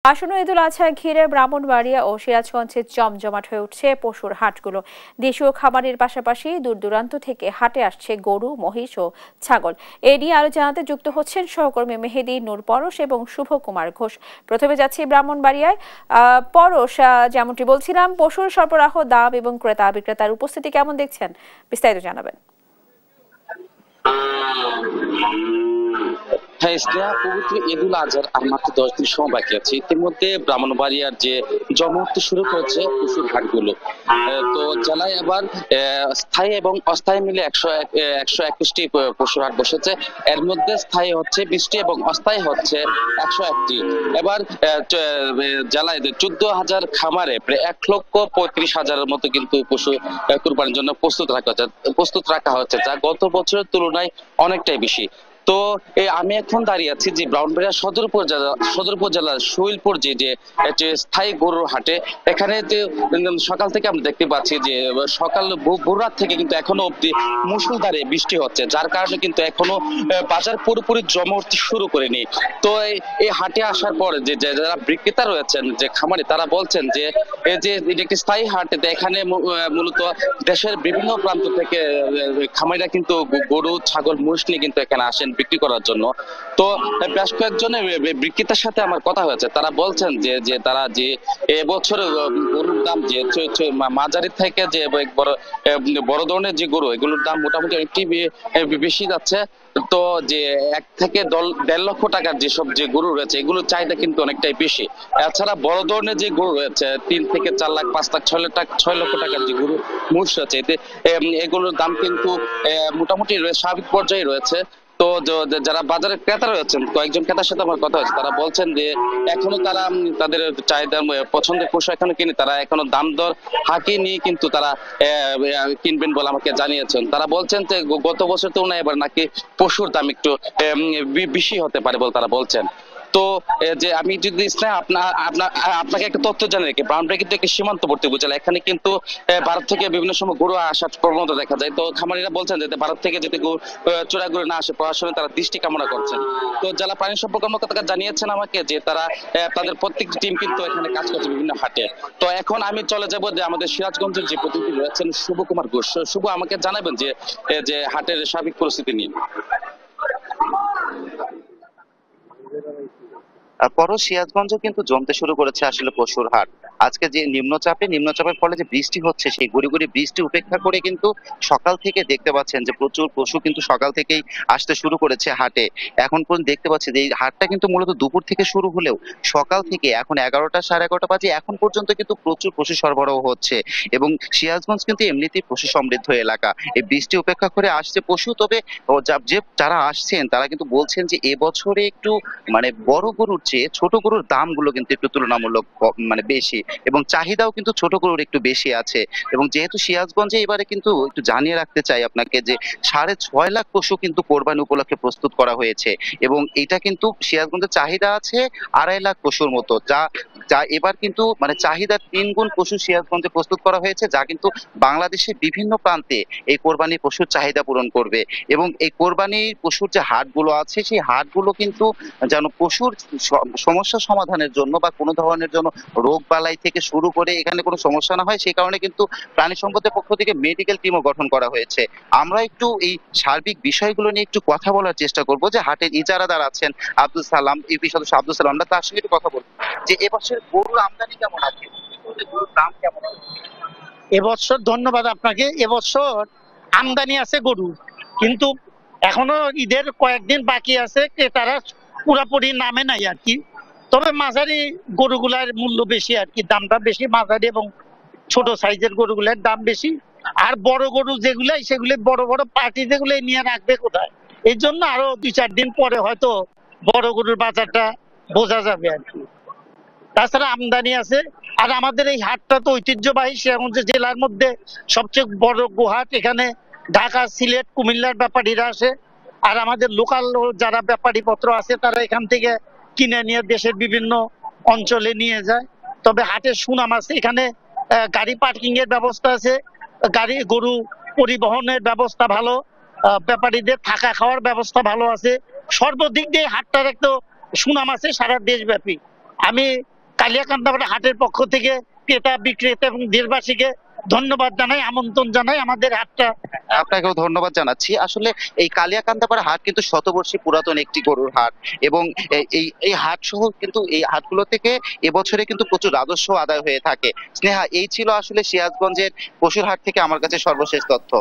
আসন্ন ঈদুল আজহা ঘিরে ব্রাহ্মণবাড়িয়া ও সিরাজগঞ্জে জমজমাট হয়ে উঠছে পশুর হাটগুলো। দেশীয় খামারের পাশাপাশি দূর দূরান্ত থেকে হাটে আসছে গরু, মহিষ ও ছাগল। এ নিয়ে আরো জানাতে যুক্ত হচ্ছেন সহকর্মী মেহেদী নূর পরশ এবং শুভ কুমার ঘোষ। প্রথমে যাচ্ছি ব্রাহ্মণবাড়িয়ায়। পরশ, যেমনটি বলছিলাম, পশুর সরবরাহ, দাম এবং ক্রেতা বিক্রেতার উপস্থিতি কেমন দেখছেন, বিস্তারিত জানাবেন। হ্যাঁ স্নেহা, পবিত্র ঈদুল আজহার আর মাত্র 10 দিন সময় বাকি আছে। ইতিমধ্যে ব্রাহ্মণবাড়িয়ার যে জমায়েত শুরু করেছে পশুর হাটগুলো। তো জেলায় এবার স্থায়ী এবং অস্থায়ী মিলে 121টি পশুর হাট বসেছে। এর মধ্যে স্থায়ী হচ্ছে 20টি এবং অস্থায়ী হচ্ছে 101টি। এবার জেলায় 14,000 খামারে প্রায় 1,35,000-এর মতো কিন্তু পশু কুরবানির জন্য প্রস্তুত রাখা হচ্ছে, যা গত বছরের তুলনায় অনেকটাই বেশি। তো আমি এখন দাঁড়িয়ে আছি যে ব্রাহ্মণবাড়িয়া সদর উপজেলার শৈলপুর যে স্থায়ী গরুর হাটে। এখানে যে সকাল থেকে আমরা দেখতে পাচ্ছি যে সকাল ভোর রাত থেকে কিন্তু এখনো অব্দি মুষলধারে বৃষ্টি হচ্ছে, যার কারণে কিন্তু এখনো বাজার পুরোপুরি জমা উঠতে শুরু করেনি। তো এই হাটে আসার পরে যে যারা বিক্রেতা রয়েছেন, যে খামারি, তারা বলছেন যে এই যে এটা একটি স্থায়ী হাট, এখানে মূলত দেশের বিভিন্ন প্রান্ত থেকে খামারিরা কিন্তু গরু, ছাগল, মহিষ নিয়ে কিন্তু এখানে আসেন বিক্রি করার জন্য। তো বেশ কয়েকজনের বিক্রেতার সাথে আমার কথা হয়েছে, তারা বলছেন যে তারা যে এবছর গরুর দাম যে মাঝারি থেকে যে বড় ধরনের যে গরু, এগুলোর দাম মোটামুটি অনেকটি বেশি যাচ্ছে। তো যে 1 থেকে 1.5 লক্ষ টাকার যেসব যে গরু রয়েছে, এগুলোর চাহিদা কিন্তু অনেকটাই বেশি। এছাড়া বড় ধরনের যে গরু রয়েছে 3 থেকে 4 লাখ, 5 লাখ, 6 লক্ষ টাকার যে গরু মহিষ রয়েছে, এগুলোর দাম কিন্তু মোটামুটি স্বাভাবিক পর্যায়ে রয়েছে। তো যারা বাজারে ক্রেতা রয়েছেন, কয়েকজন ক্রেতার সাথে আমার কথা হয়েছে, তারা বলছেন যে এখনো তারা তাদের চাহিদা পছন্দের পশু এখনো কিনে, তারা এখনো দাম দর হাঁকিয়ে নিয়ে কিন্তু তারা কিনবেন বলে আমাকে জানিয়েছেন। তারা বলছেন যে গত বছর তুলনায় এবার নাকি পশুর দাম একটু বেশি হতে পারে বলে তারা বলছেন। তো যে আমি যদি আপনাকে একটা তথ্য জানিয়ে রাখি, ব্রাহ্মণবাড়িয়া কিন্তু একটি সীমান্তবর্তী উপজেলা। এখানে কিন্তু ভারত থেকে বিভিন্ন সময় গরু আসার প্রবণতা দেখা যায়। তো খামারিরা বলছেন যে ভারত থেকে যদি চোরা গরু না আসে, প্রশাসনে তারা দৃষ্টি কামনা করছেন। তো জেলা প্রাণী সম্পদ কর্মকর্তা জানিয়েছেন আমাকে যে তারা তাদের প্রত্যেকটি টিম কিন্তু এখানে কাজ করছে বিভিন্ন হাটে। তো এখন আমি চলে যাব যে আমাদের সিরাজগঞ্জের যে প্রতিনিধি রয়েছেন শুভ কুমার ঘোষ। শুভ, আমাকে জানাবেন যে হাটের স্বাভাবিক পরিস্থিতি নিয়ে। পরও সিরাজগঞ্জও কিন্তু জমতে শুরু করেছে আসলে পশুর হাট। আজকে যে নিম্নচাপের ফলে যে বৃষ্টি হচ্ছে, সেই গুড়ি গুড়ি বৃষ্টি উপেক্ষা করে কিন্তু সকাল থেকে দেখতে পাচ্ছেন যে প্রচুর পশু কিন্তু সকাল থেকেই আসতে শুরু করেছে হাটে। এখন পর্যন্ত দেখতে পাচ্ছি যে এই হাটটা কিন্তু মূলত দুপুর থেকে শুরু হলেও সকাল থেকে এখন 11টা, সাড়ে 11টা বাজে, এখন পর্যন্ত কিন্তু প্রচুর পশু সরবরাহ হচ্ছে। এবং সিরাজগঞ্জ কিন্তু এমনিতেই পশু সমৃদ্ধ এলাকা, এই বৃষ্টি উপেক্ষা করে আসছে পশু। তবে যারা আসছেন তারা কিন্তু বলছেন যে এবছরে একটু মানে বড় গরুর চেয়ে ছোট গরুর দামগুলো কিন্তু একটু তুলনামূলক মানে বেশি, এবং চাহিদাও কিন্তু ছোট গরুর একটু বেশি আছে। এবং যেহেতু সিরাজগঞ্জে এবারে কিন্তু একটু জানিয়ে রাখতে চাই আপনাকে যে 6.5 লাখ পশু কিন্তু কোরবানি উপলক্ষে প্রস্তুত করা হয়েছে, এবং এটা কিন্তু সিরাজগঞ্জের চাহিদা আছে 2.5 লাখ পশুর মতো, যা যা এবার কিন্তু মানে চাহিদার 3 গুণ পশু সিরাজগঞ্জে প্রস্তুত করা হয়েছে, যা কিন্তু বাংলাদেশের বিভিন্ন প্রান্তে এই কোরবানি পশুর চাহিদা পূরণ করবে। এবং এই কোরবানির পশুর যে হাটগুলো আছে, সেই হাটগুলো কিন্তু যেন পশুর সমস্যা সমাধানের জন্য বা কোনো ধরনের জন্য রোগ বালাই থেকে শুরু করে এখানে কোনো সমস্যা না হয়, সেই কারণে কিন্তু প্রাণী সম্পদের পক্ষ থেকে মেডিকেল টিমও গঠন করা হয়েছে। আমরা একটু এই সার্বিক বিষয়গুলো নিয়ে একটু কথা বলার চেষ্টা করব। যে হাটের ইজারাদার আছেন আব্দুল সালাম, ইউপি সদস্য আব্দুল সালাম, আমরা তার সঙ্গে একটু কথা বলবো যে এবছর গরুর আমদানি কেমন আছে, গরুর দাম কেমন আছে। এবছর ধন্যবাদ আপনাকে। এবছর আমদানি আছে গরু, কিন্তু এখনো ঈদের কয়েকদিন বাকি আছে, ক্রেতারা পুরাপুরি নামে নাই আর কি। তবে মাঝারি গরুগুলার মূল্য বেশি আর কি, দামটা বেশি। মাঝারি এবং ছোট সাইজের গরুগুলার দাম বেশি। আর বড় গরু যেগুলাই, সেগুলো বড় বড় পার্টি যেগুলো নিয়ে রাখবে কোথায়, এই জন্য আরো 2-4 দিন পরে হয়তো বড় গরুর বাজারটা বোঝা যাবে আর কি। তাছাড়া আমদানি আছে। আর আমাদের এই হাটটা তো ঐতিহ্যবাহী, সিরাজগঞ্জ জেলার মধ্যে সবচেয়ে বড় গোহাট। এখানে ঢাকা, সিলেট, কুমিল্লার ব্যাপারীরা আসে, আর আমাদের লোকাল যারা ব্যাপারী পত্র আছে তারা এখান থেকে কিনে নিয়ে দেশের বিভিন্ন অঞ্চলে নিয়ে যায়। তবে হাটের সুনাম আছে। এখানে গাড়ি পার্কিং এর ব্যবস্থা আছে, গরু পরিবহনের ব্যবস্থা ভালো, ব্যাপারীদের থাকা খাওয়ার ব্যবস্থা ভালো আছে। সর্বদিক দিয়ে হাটটার একটা সুনাম আছে সারা দেশব্যাপী। আমি কালিয়াকান্দাপাড়া হাটের পক্ষ থেকে ক্রেতা বিক্রেতা এবং দেশবাসীকে ধন্যবাদ জানাই, আমন্ত্রণ জানাই আমাদের হাটটা। আপনাকেও ধন্যবাদ জানাচ্ছি। আসলে এই কালিয়াকান্দাপাড়া হাট কিন্তু শতবর্ষী পুরাতন একটি গরুর হাট, এবং এই এই হাট সহ কিন্তু এই হাটগুলো থেকে এবছরে কিন্তু প্রচুর রাজস্ব আদায় হয়ে থাকে। স্নেহা, এই ছিল আসলে সিরাজগঞ্জের পশুর হাট থেকে আমার কাছে সর্বশেষ তথ্য।